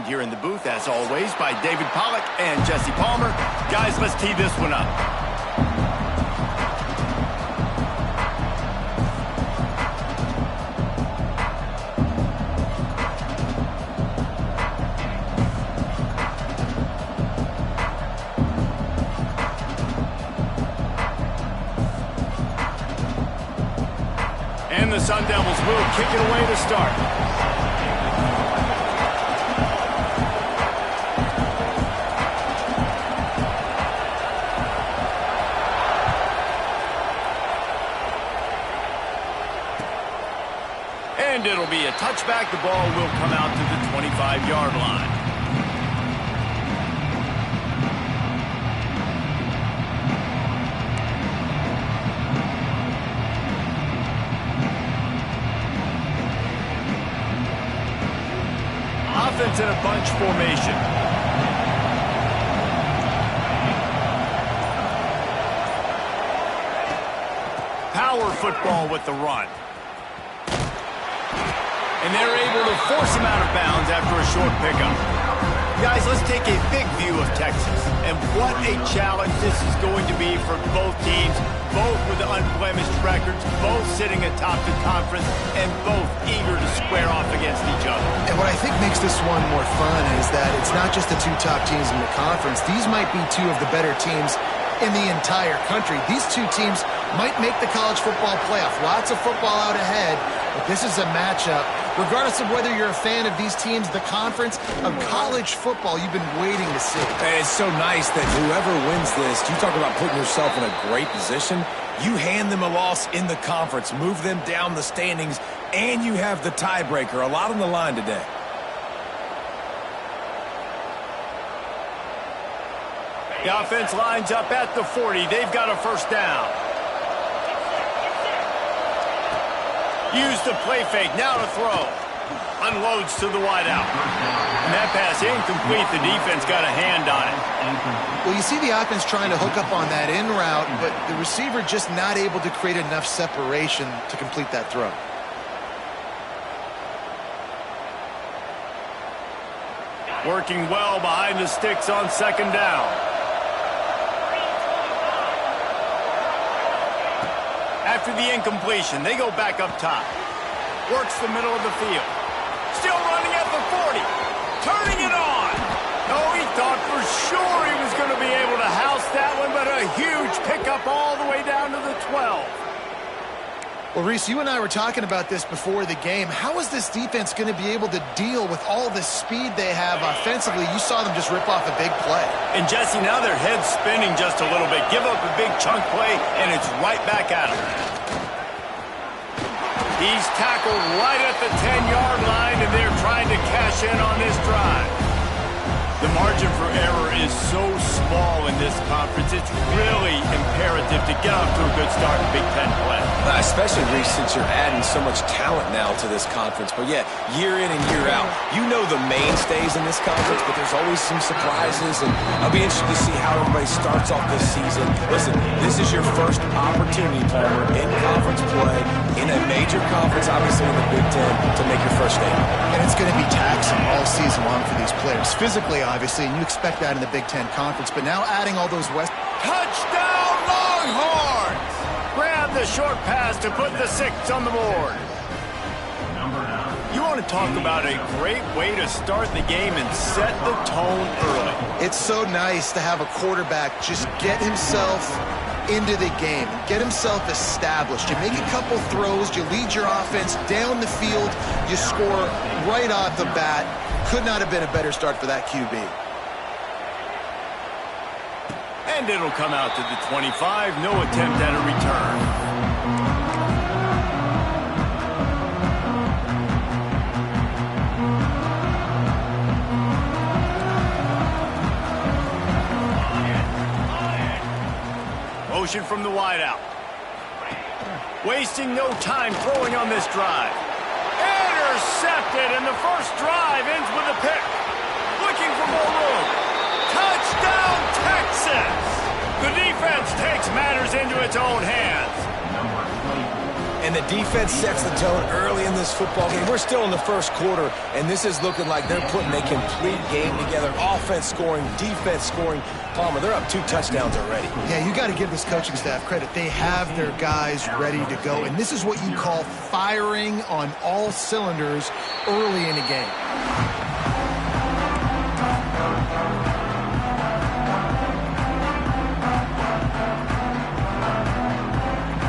Here in the booth, as always, by David Pollack and Jesse Palmer. Guys, let's tee this one up. And the Sun Devils will kick it away to start. And it'll be a touchback. The ball will come out to the 25-yard line. Offense in a bunch formation. Power football with the run. And they're able to force him out of bounds after a short pickup. Guys, let's take a big view of Texas. And what a challenge this is going to be for both teams, both with unblemished records, both sitting atop the conference, and both eager to square off against each other. And what I think makes this one more fun is that it's not just the two top teams in the conference. These might be two of the better teams in the entire country. These two teams might make the college football playoff. Lots of football out ahead, but this is a matchup. Regardless of whether you're a fan of these teams, the conference of college football you've been waiting to see. It's so nice that whoever wins this, you talk about putting yourself in a great position, you hand them a loss in the conference, move them down the standings, and you have the tiebreaker. A lot on the line today. The offense lines up at the 40. They've got a first down. Use the play fake. Now to throw. Unloads to the wideout. And that pass incomplete. The defense got a hand on it. Well, you see the offense trying to hook up on that in route, but the receiver just not able to create enough separation to complete that throw. Working well behind the sticks on second down. After the incompletion, they go back up top. Works the middle of the field. Still running at the 40. Turning it on. Oh, he thought for sure he was going to be able to house that one, but a huge pickup all the way down to the 12. Well, Reese, you and I were talking about this before the game. How is this defense going to be able to deal with all the speed they have offensively? You saw them just rip off a big play. And, Jesse, now their head's spinning just a little bit. Give up a big chunk play, and it's right back at him. He's tackled right at the 10-yard line, and they're trying to cash in on this drive. The margin for error is so small in this conference, it's really imperative to get off to a good start in Big Ten play. Especially, Reese, since you're adding so much talent now to this conference. But, yeah, year in and year out, you know the mainstays in this conference, but there's always some surprises, and I'll be interested to see how everybody starts off this season. Listen, this is your first opportunity, Palmer, in conference play, in a major conference, obviously in the Big Ten, to make your first statement. And it's going to be taxing all season long for these players. Physically, obviously, and you expect that in the Big Ten Conference, but now adding all those West... Touchdown, Longhorns! Grab the short pass to put the 6 on the board. You want to talk about a great way to start the game and set the tone early. It's so nice to have a quarterback just get himself into the game, get himself established. You make a couple throws, you lead your offense down the field, you score right off the bat. Could not have been a better start for that QB. And it'll come out to the 25. No attempt at a return. Motion from the wideout. Wasting no time throwing on this drive. Intercepted, and the first drive ends with a pick. Looking for more room. Touchdown, Texas! The defense takes matters into its own hands. And the defense sets the tone early in this football game. We're still in the first quarter, and this is looking like they're putting a complete game together. Offense scoring, defense scoring. Palmer, they're up 2 touchdowns already. Yeah, you got to give this coaching staff credit. They have their guys ready to go, and this is what you call firing on all cylinders early in a game.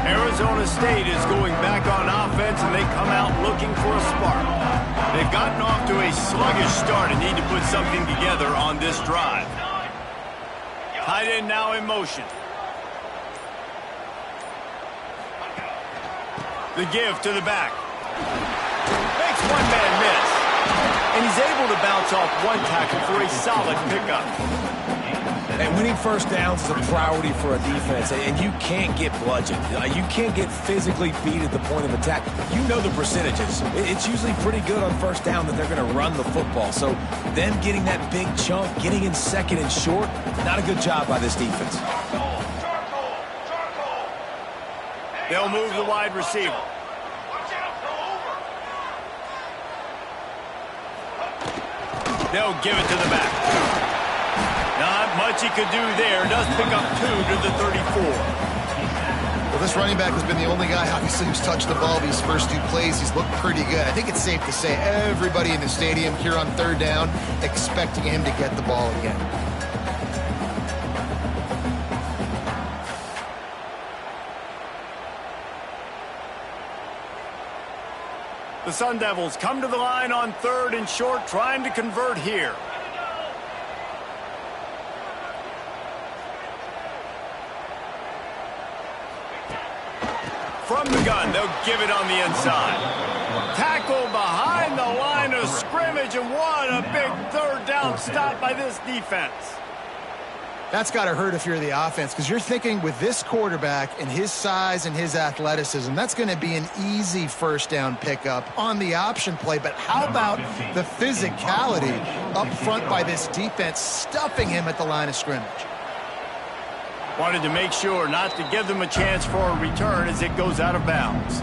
Arizona State is going back on offense, and they come out looking for a spark. They've gotten off to a sluggish start and need to put something together on this drive. Tight end now in motion. The give to the back. Makes one man miss. And he's able to bounce off one tackle for a solid pickup. And winning first downs is a priority for a defense, and you can't get bludgeoned. You can't get physically beat at the point of attack. You know the percentages. It's usually pretty good on first down that they're going to run the football. So them getting that big chunk, getting in second and short, not a good job by this defense. They'll move the wide receiver. They'll give it to the back. Not much he could do there. Does pick up 2 to the 34. Well, this running back has been the only guy, obviously, who's touched the ball these first 2 plays. He's looked pretty good. I think it's safe to say everybody in the stadium here on third down expecting him to get the ball again. The Sun Devils come to the line on 3rd and short, trying to convert here. From the gun, they'll give it on the inside. Tackle behind the line of scrimmage, and what a big 3rd down stop by this defense. That's got to hurt if you're the offense, because you're thinking with this quarterback and his size and his athleticism, that's going to be an easy first down pickup on the option play. But how about the physicality up front by this defense, stuffing him at the line of scrimmage? Wanted to make sure not to give them a chance for a return as it goes out of bounds.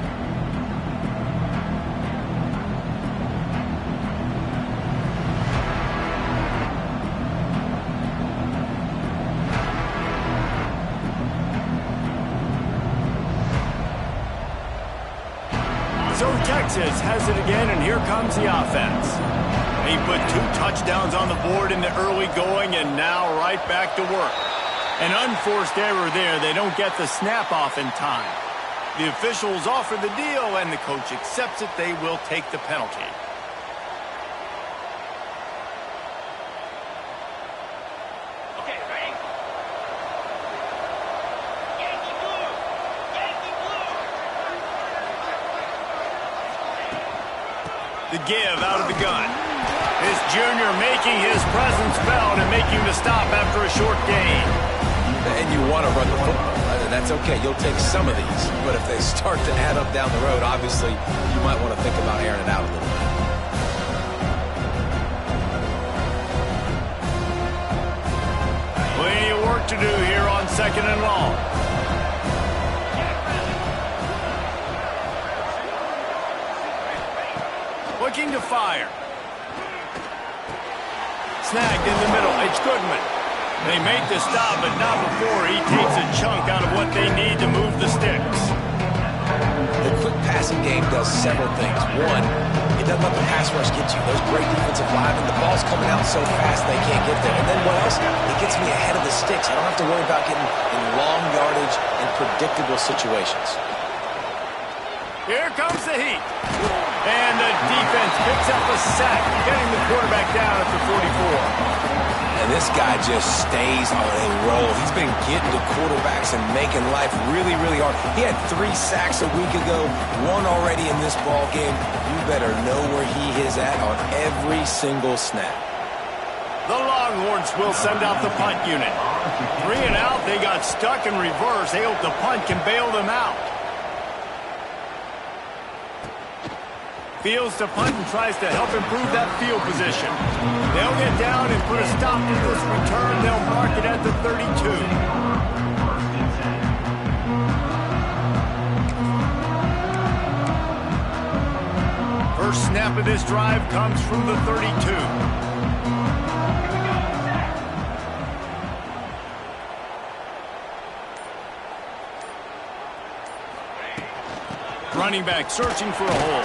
So Texas has it again, and here comes the offense. He put 2 touchdowns on the board in the early going, and now right back to work. An unforced error there. They don't get the snap off in time. The officials offer the deal, and the coach accepts it. They will take the penalty. Okay, ready? Yankee blue! Yankee blue! The give out of the gun. This junior making his presence felt and making the stop after a short gain. And you want to run the football. That's okay. You'll take some of these. But if they start to add up down the road, obviously, you might want to think about airing it out a little bit. Plenty of work to do here on 2nd and long. Looking to fire. Snagged in the middle. It's Goodman. They make the stop, but not before he takes a chunk out of what they need to move the sticks. The quick passing game does several things. One, it doesn't let the pass rush get you. Those great defensive linemen, the ball's coming out so fast they can't get there. And then what else? It gets me ahead of the sticks. I don't have to worry about getting in long yardage and predictable situations. Here comes the heat. And the defense picks up a sack, getting the quarterback down at the 44. And this guy just stays on a roll. He's been getting to quarterbacks and making life really, really hard. He had 3 sacks a week ago, 1 already in this ball game. You better know where he is at on every single snap. The Longhorns will send out the punt unit. 3 and out, they got stuck in reverse. They hope the punt can bail them out. Fields to punt and tries to help improve that field position. They'll get down and put a stop to this return. They'll mark it at the 32. snap of this drive comes from the 32. Running back searching for a hole.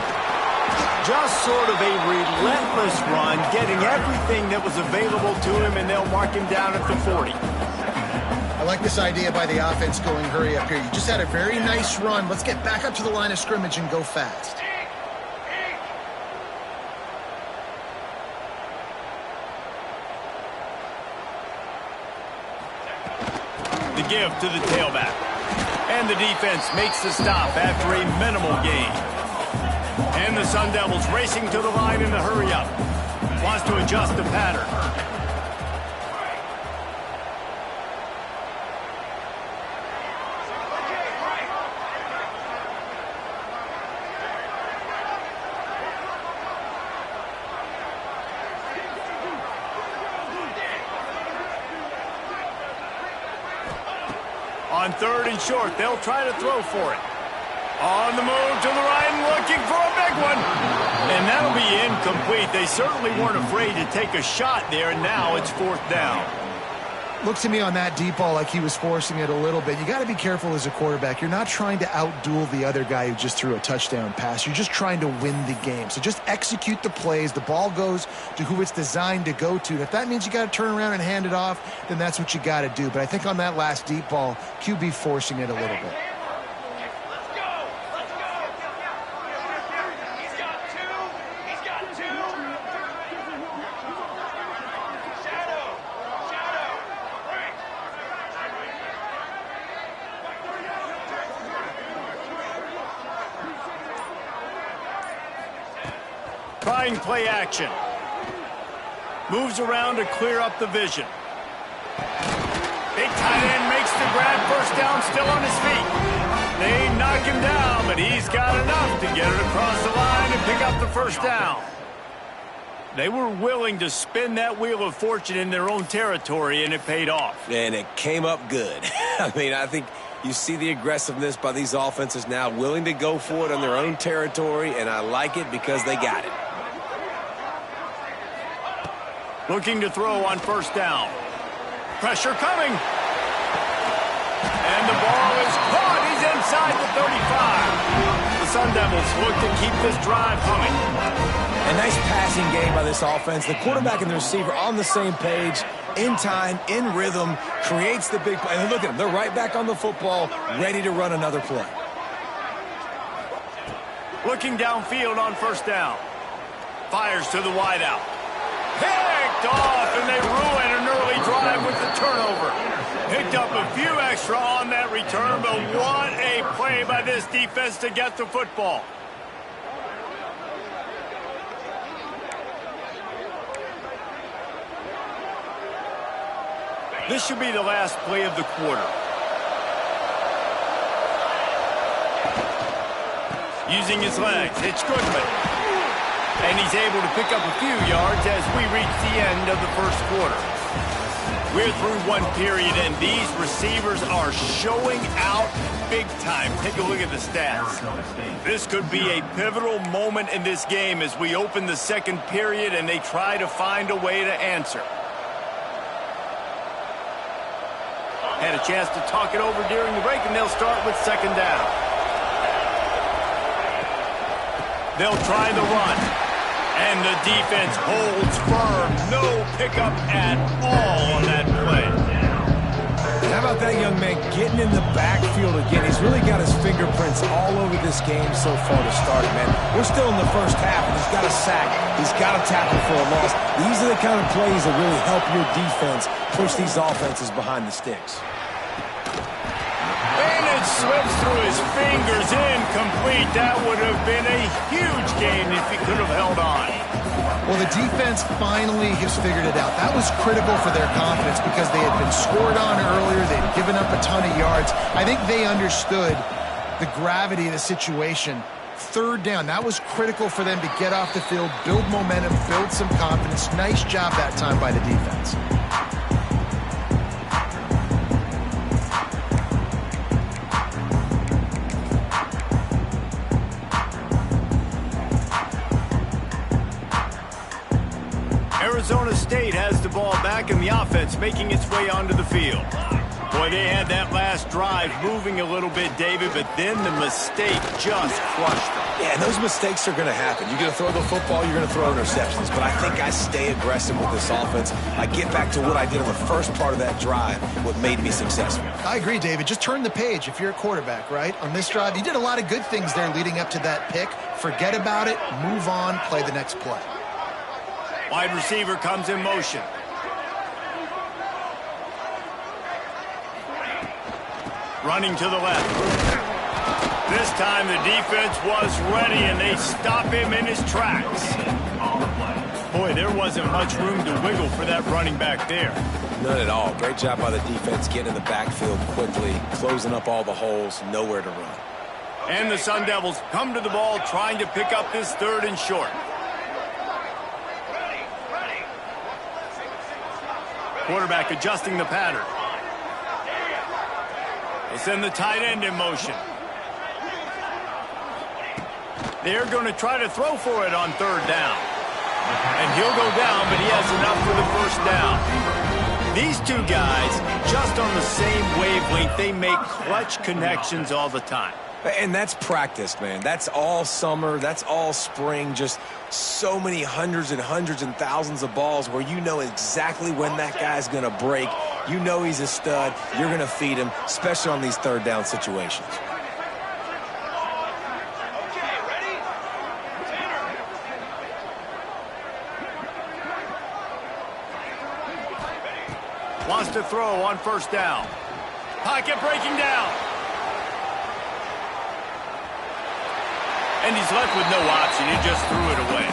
Just sort of a relentless run, getting everything that was available to him, and they'll mark him down at the 40. I like this idea by the offense going hurry up here. You just had a very nice run. Let's get back up to the line of scrimmage and go fast. The give to the tailback. And the defense makes the stop after a minimal gain. And the Sun Devils racing to the line in the hurry-up. Wants to adjust the pattern. On 3rd and short, they'll try to throw for it. On the move to the right and looking for a big one. And that'll be incomplete. They certainly weren't afraid to take a shot there, and now it's 4th down. Looks to me on that deep ball like he was forcing it a little bit. You got to be careful as a quarterback. You're not trying to outduel the other guy who just threw a touchdown pass. You're just trying to win the game. So just execute the plays. The ball goes to who it's designed to go to. If that means you got to turn around and hand it off, then that's what you got to do. But I think on that last deep ball, QB forcing it a little bit. Trying play action. Moves around to clear up the vision. Big tight end makes the grab, first down, still on his feet. They knock him down, but he's got enough to get it across the line and pick up the first down. They were willing to spin that wheel of fortune in their own territory, and it paid off. And it came up good. I mean, I think you see the aggressiveness by these offenses now, willing to go for it on their own territory, and I like it because they got it. Looking to throw on first down. Pressure coming. And the ball is caught. He's inside the 35. The Sun Devils look to keep this drive humming. A nice passing game by this offense. The quarterback and the receiver on the same page, in time, in rhythm, creates the big play. And look at them. They're right back on the football, ready to run another play. Looking downfield on first down. Fires to the wideout. Picked off, and they ruin an early drive with the turnover. Picked up a few extra on that return, but what a play by this defense to get the football. This should be the last play of the quarter. Using his legs, it's Goodman. And he's able to pick up a few yards as we reach the end of the first quarter. We're through one period, and these receivers are showing out big time. Take a look at the stats. This could be a pivotal moment in this game as we open the second period and they try to find a way to answer. Had a chance to talk it over during the break, and they'll start with second down. They'll try the run. And the defense holds firm. No pickup at all on that play. How about that young man getting in the backfield again? He's really got his fingerprints all over this game so far to start it, man. We're still in the first half, and he's got a sack. He's got a tackle for a loss. These are the kind of plays that really help your defense push these offenses behind the sticks. And it slips through his fingers, incomplete. That would have been a huge gain if he could have held on. Well, the defense finally has figured it out. That was critical for their confidence because they had been scored on earlier. They'd given up a ton of yards. I think they understood the gravity of the situation. Third down, that was critical for them to get off the field, build momentum, build some confidence. Nice job that time by the defense. ball back and the offense making its way onto the field. Boy, they had that last drive moving a little bit, David, but then the mistake just crushed them. Yeah, and those mistakes are going to happen. You're going to throw the football, you're going to throw interceptions. But I think I stay aggressive with this offense. I get back to what I did in the first part of that drive, what made me successful. I agree, David. Just turn the page if you're a quarterback, right? On this drive, you did a lot of good things there leading up to that pick. Forget about it, move on, play the next play. Wide receiver comes in motion. Running to the left. This time the defense was ready, and they stop him in his tracks. Boy, there wasn't much room to wiggle for that running back there. None at all. Great job by the defense getting in the backfield quickly, closing up all the holes, nowhere to run. And the Sun Devils come to the ball trying to pick up this 3rd and short. Quarterback adjusting the pattern. They send the tight end in motion. They're going to try to throw for it on 3rd down. And he'll go down, but he has enough for the 1st down. These two guys, just on the same wavelength, they make clutch connections all the time. And that's practiced, man. That's all summer. That's all spring. Just so many hundreds and thousands of balls where you know exactly when that guy's going to break. You know he's a stud. You're going to feed him, especially on these 3rd down situations. Okay, ready? Wants to throw on 1st down. Pocket breaking down. And he's left with no option. He just threw it away.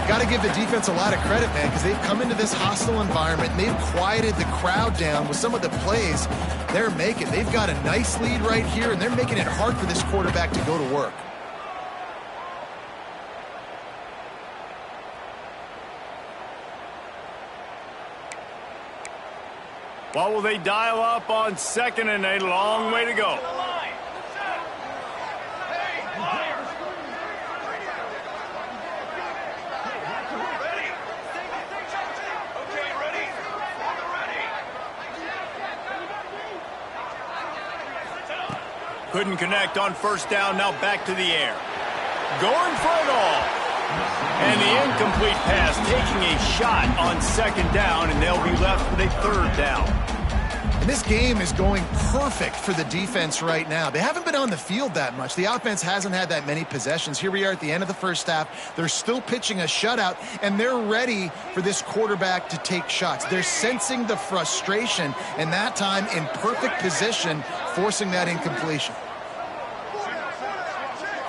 Got to give the defense a lot of credit, man, because they've come into this hostile environment, and they've quieted the crowd down with some of the plays they're making. They've got a nice lead right here, and they're making it hard for this quarterback to go to work. What will they dial up on 2nd and a long way to go? Couldn't connect on 1st down, now back to the air. Going for it all. And the incomplete pass taking a shot on 2nd down, and they'll be left with a 3rd down. And this game is going perfect for the defense right now. They haven't been on the field that much. The offense hasn't had that many possessions. Here we are at the end of the 1st half. They're still pitching a shutout, and they're ready for this quarterback to take shots. They're sensing the frustration, and that time in perfect position, forcing that incompletion.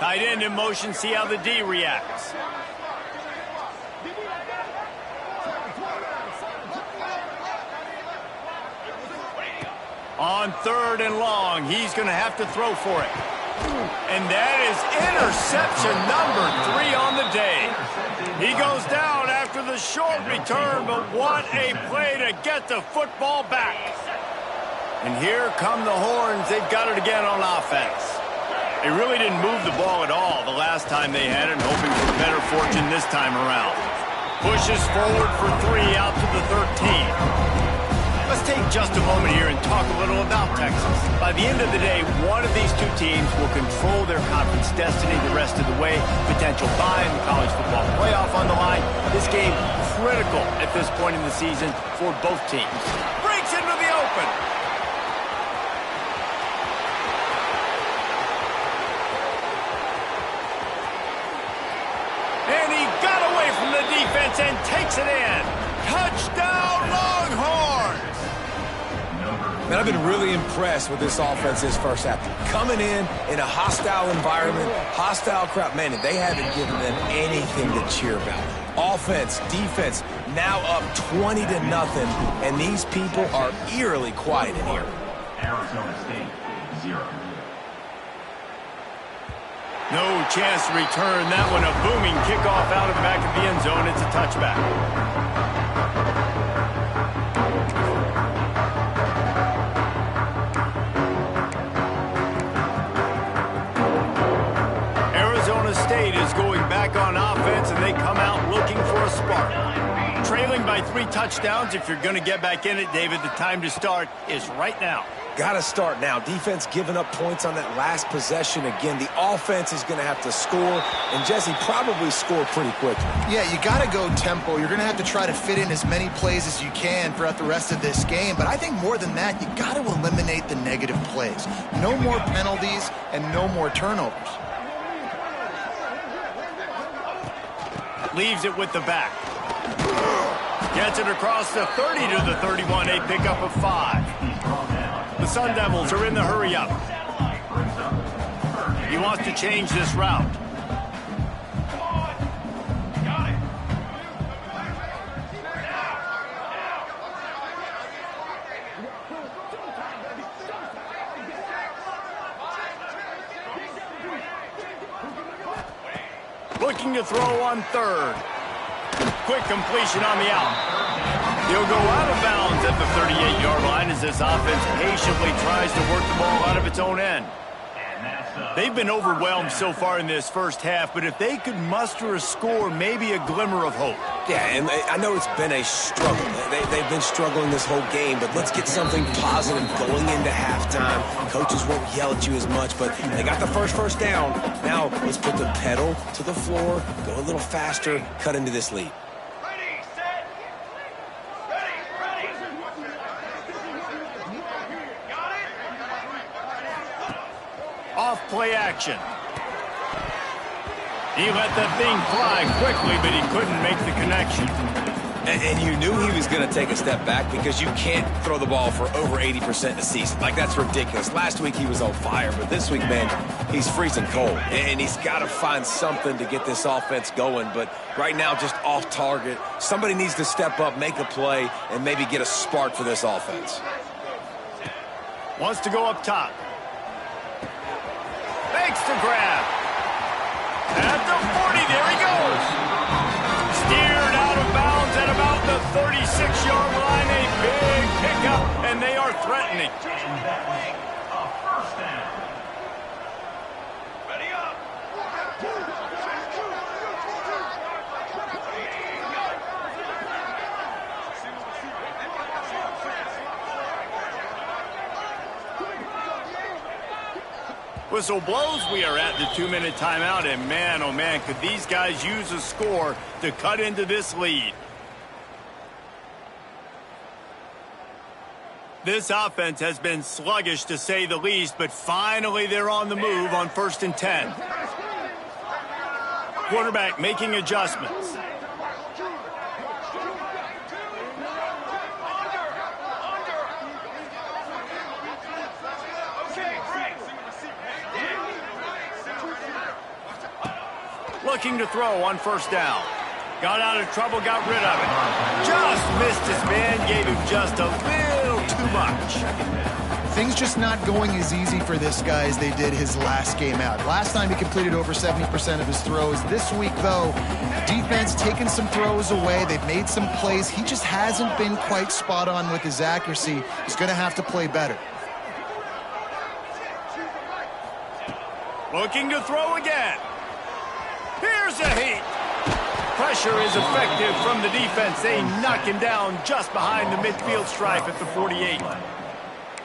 Tight end in motion, see how the D reacts. On 3rd and long, he's going to have to throw for it. And that is interception number 3 on the day. He goes down after the short return, but what a play to get the football back. And here come the horns. They've got it again on offense. They really didn't move the ball at all the last time they had it, hoping for better fortune this time around. Pushes forward for 3 out to the 13. Let's take just a moment here and talk a little about Texas. By the end of the day, one of these two teams will control their conference destiny the rest of the way. Potential bye in the college football playoff on the line. This game critical at this point in the season for both teams. Breaks into the open. And he got away from the defense and takes it in. Touchdown, Longhorns! Man, I've been really impressed with this offense this 1st half. Coming in a hostile environment, hostile crowd. Man, they haven't given them anything to cheer about. Offense, defense, now up 20-0, and these people are eerily quiet in here. Arizona State, 0. No chance to return that one. A booming kickoff out of the back of the end zone. It's a touchback. Arizona State is going back on offense, and they come out looking for a spark. Trailing by 3 touchdowns. If you're going to get back in it, David, the time to start is right now. Got to start now. Defense giving up points on that last possession. Again, the offense is going to have to score, and Jesse probably score pretty quickly. Yeah, you got to go tempo. You're going to have to try to fit in as many plays as you can throughout the rest of this game. But I think more than that, you got to eliminate the negative plays. No more penalties and no more turnovers. Leaves it with the back. Gets it across the 30 to the 31, a pickup of 5. The Sun Devils are in the hurry up. He wants to change this route. Looking to throw on 3rd. Quick completion on the out. He'll go out of bounds at the 38-yard line as this offense patiently tries to work the ball out of its own end. They've been overwhelmed so far in this first half, but if they could muster a score, maybe a glimmer of hope. Yeah, and I know it's been a struggle. They've been struggling this whole game, but let's get something positive going into halftime. Coaches won't yell at you as much, but they got the first down. Now let's put the pedal to the floor, go a little faster, cut into this lead. Off play action. He let that thing fly quickly, but he couldn't make the connection. And you knew he was going to take a step back because you can't throw the ball for over 80% in a season. Like, that's ridiculous. Last week he was on fire, but this week, man, he's freezing cold. And he's got to find something to get this offense going. But right now, just off target. Somebody needs to step up, make a play, and maybe get a spark for this offense. Wants to go up top. Makes the grab. At the 40, there he goes. Steered out of bounds at about the 36-yard line. A big pickup, and they are threatening. A first down. Ready up. Whistle blows. We are at the 2-minute timeout, and man, oh man, could these guys use a score to cut into this lead. This offense has been sluggish to say the least, but finally they're on the move on 1st and 10. Quarterback making adjustments. Looking to throw on 1st down. Got out of trouble, got rid of it. Just missed his man, gave him just a little too much. Things just not going as easy for this guy as they did his last game out. Last time he completed over 70% of his throws. This week, though, defense taking some throws away. They've made some plays. He just hasn't been quite spot on with his accuracy. He's going to have to play better. Looking to throw again. Here's a heat. Pressure is effective from the defense. They knock him down just behind the midfield stripe at the 48.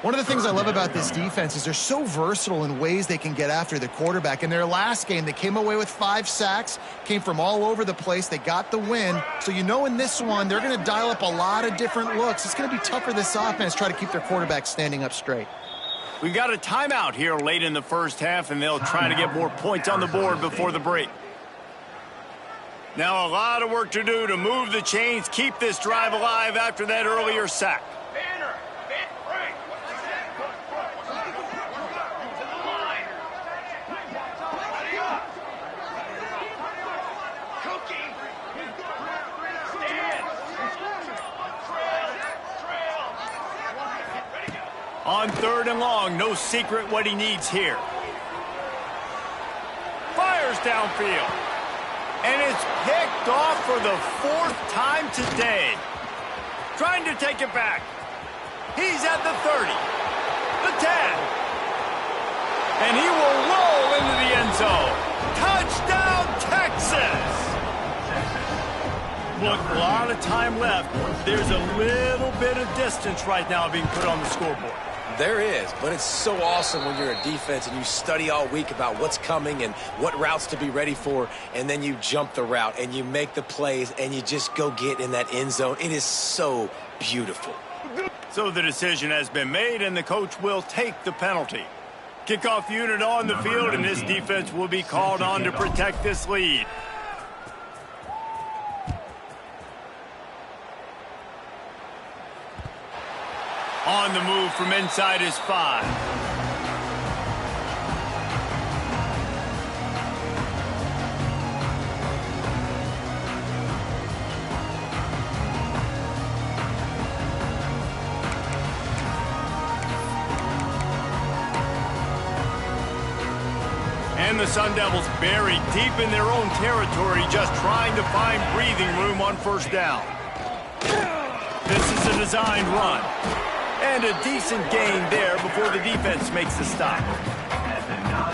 One of the things I love about this defense is they're so versatile in ways they can get after the quarterback. In their last game, they came away with 5 sacks, came from all over the place. They got the win. So you know in this one, they're going to dial up a lot of different looks. It's going to be tough for this offense to try to keep their quarterback standing up straight. We've got a timeout here late in the first half, and they'll try to get more points on the board before the break. Now a lot of work to do to move the chains, keep this drive alive after that earlier sack. Banner. Break. To the line. Ready up. Cookie. Stand. Trail. Ready, go. On 3rd and long, no secret what he needs here. Fires downfield. And it's picked off for the 4th time today. Trying to take it back. He's at the 30, the 10. And he will roll into the end zone. Touchdown, Texas! Look, a lot of time left. There's a little bit of distance right now being put on the scoreboard. There is, but it's so awesome when you're a defense and you study all week about what's coming and what routes to be ready for, and then you jump the route and you make the plays and you just go get in that end zone. It is so beautiful. So the decision has been made, and the coach will take the penalty. Kickoff unit on the field, and this defense will be called on to protect this lead. On the move from inside his 5. And the Sun Devils buried deep in their own territory, just trying to find breathing room on first down. This is a designed run. And a decent gain there before the defense makes the stop.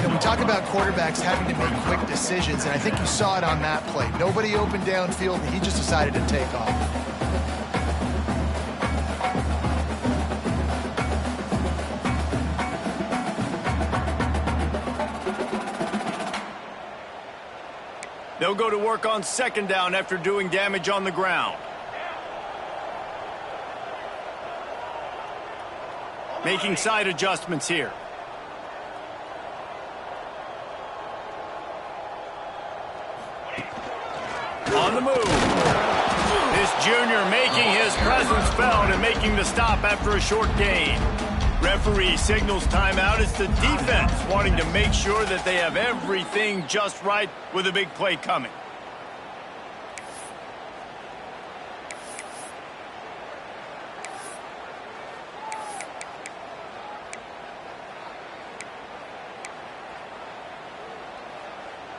You know, we talk about quarterbacks having to make quick decisions, and I think you saw it on that play. Nobody opened downfield, and he just decided to take off. They'll go to work on second down after doing damage on the ground. Making side adjustments here. On the move. This junior making his presence felt and making the stop after a short gain. Referee signals timeout. It's the defense wanting to make sure that they have everything just right with a big play coming.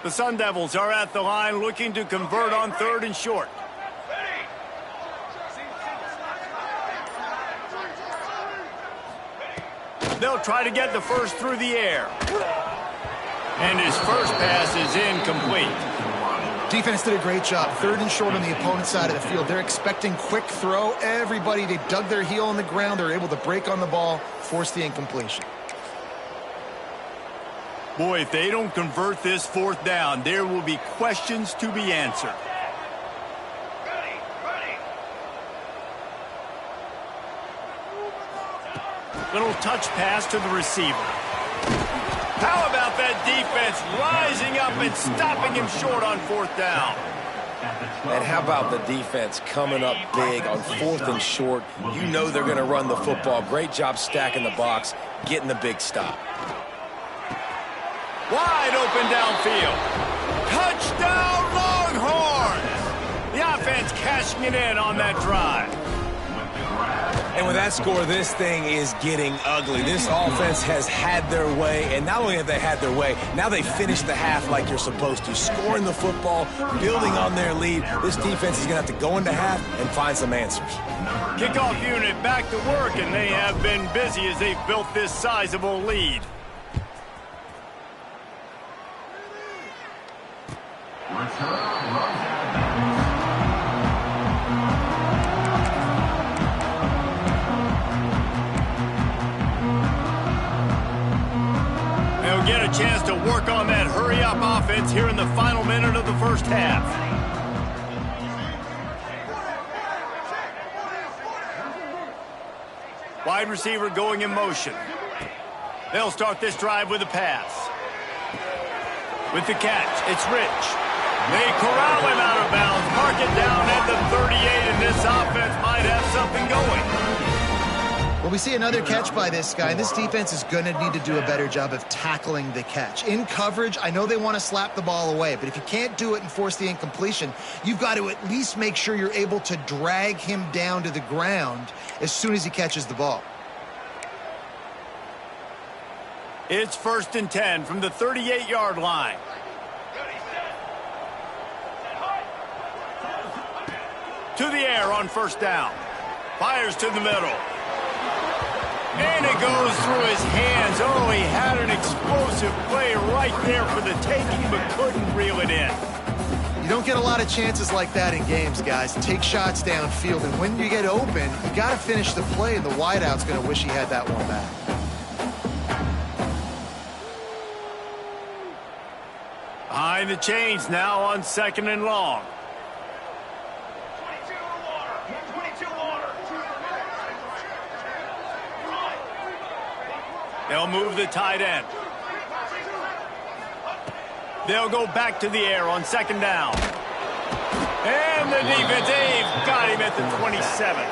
The Sun Devils are at the line looking to convert on 3rd and short. They'll try to get the first through the air. And his first pass is incomplete. Defense did a great job. 3rd and short on the opponent's side of the field. They're expecting quick throw. Everybody, they dug their heel on the ground. They're able to break on the ball, force the incompletion. Boy, if they don't convert this 4th down, there will be questions to be answered. Little touch pass to the receiver. How about that defense rising up and stopping him short on 4th down? And how about the defense coming up big on 4th and short? You know they're going to run the football. Great job stacking the box, getting the big stop. Wide open downfield. Touchdown, Longhorns! The offense cashing it in on that drive. And with that score, this thing is getting ugly. This offense has had their way, and not only have they had their way, now they finished the half like you're supposed to, scoring the football, building on their lead. This defense is going to have to go into half and find some answers. Kickoff unit back to work, and they have been busy as they've built this sizable lead. They'll get a chance to work on that hurry-up offense here in the final minute of the first half. Wide receiver going in motion. They'll start this drive with a pass. With the catch, it's Rich. They corral him out of bounds, mark it down at the 38, and this offense might have something going. Well, we see another catch by this guy. This defense is going to need to do a better job of tackling the catch. In coverage, I know they want to slap the ball away, but if you can't do it and force the incompletion, you've got to at least make sure you're able to drag him down to the ground as soon as he catches the ball. It's 1st and 10 from the 38-yard line. To the air on 1st down. Fires to the middle. And it goes through his hands. Oh, he had an explosive play right there for the taking, but couldn't reel it in. You don't get a lot of chances like that in games, guys. Take shots downfield, and when you get open, you got to finish the play, and the wideout's going to wish he had that one back. Behind the chains now on 2nd and long. 22 water. 22 water. They'll move the tight end. They'll go back to the air on 2nd down. And the defense, they've got him at the 27.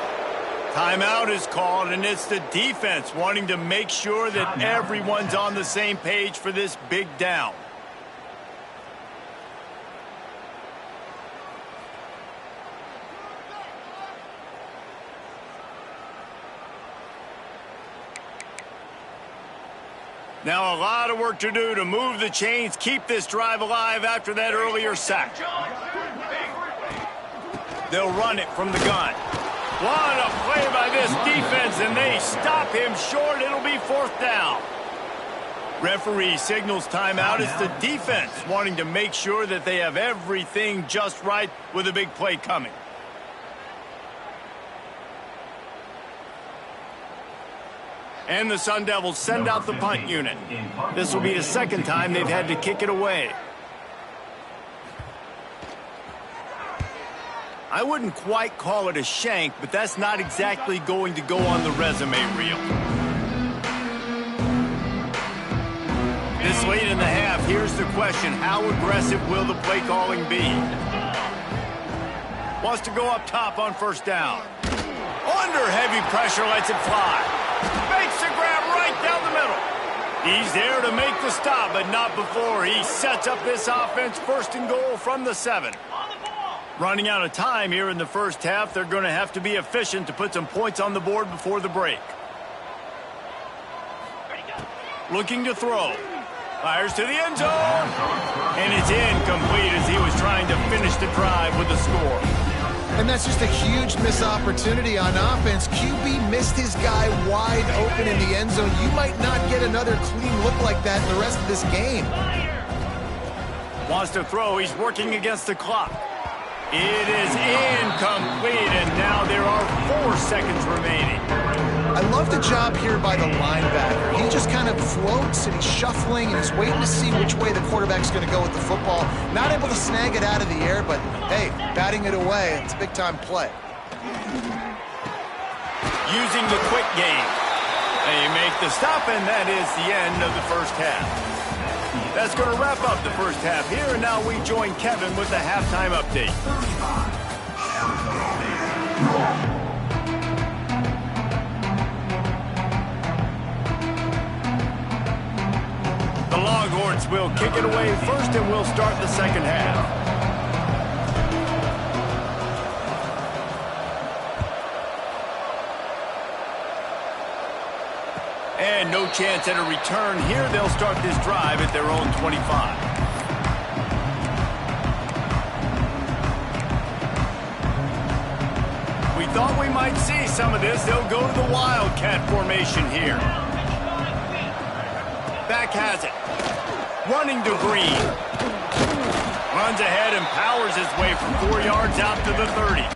Timeout is called, and it's the defense wanting to make sure that everyone's on the same page for this big down. Now a lot of work to do to move the chains, keep this drive alive after that earlier sack. They'll run it from the gun. What a play by this defense, and they stop him short. It'll be 4th down. Referee signals timeout. It's the defense wanting to make sure that they have everything just right with a big play coming. And the Sun Devils send out the punt unit. This will be the 2nd time they've had to kick it away. I wouldn't quite call it a shank, but that's not exactly going to go on the resume reel. This late in the half, here's the question. How aggressive will the play calling be? Wants to go up top on 1st down. Under heavy pressure, lets it fly. Makes the grab right down the middle. He's there to make the stop, but not before he sets up this offense 1st and goal from the 7. Running out of time here in the 1st half, they're going to have to be efficient to put some points on the board before the break. Looking to throw. Fires to the end zone. And it's incomplete as he was trying to finish the drive with a score. And that's just a huge missed opportunity on offense. QB missed his guy wide open in the end zone. You might not get another clean look like that in the rest of this game. Wants to throw. He's working against the clock. It is incomplete, and now there are 4 seconds remaining. I love the job here by the linebacker. He just kind of floats, and he's shuffling, and he's waiting to see which way the quarterback's going to go with the football. Not able to snag it out of the air, but, hey, batting it away, it's a big-time play. Using the quick game. They make the stop, and that is the end of the 1st half. That's going to wrap up the 1st half here, and now we join Kevin with the halftime update. The Longhorns will kick it away first, and we'll start the 2nd half. And no chance at a return here. They'll start this drive at their own 25. We thought we might see some of this. They'll go to the Wildcat formation here. Back has it. Running to Green. Runs ahead and powers his way from 4 yards out to the 30.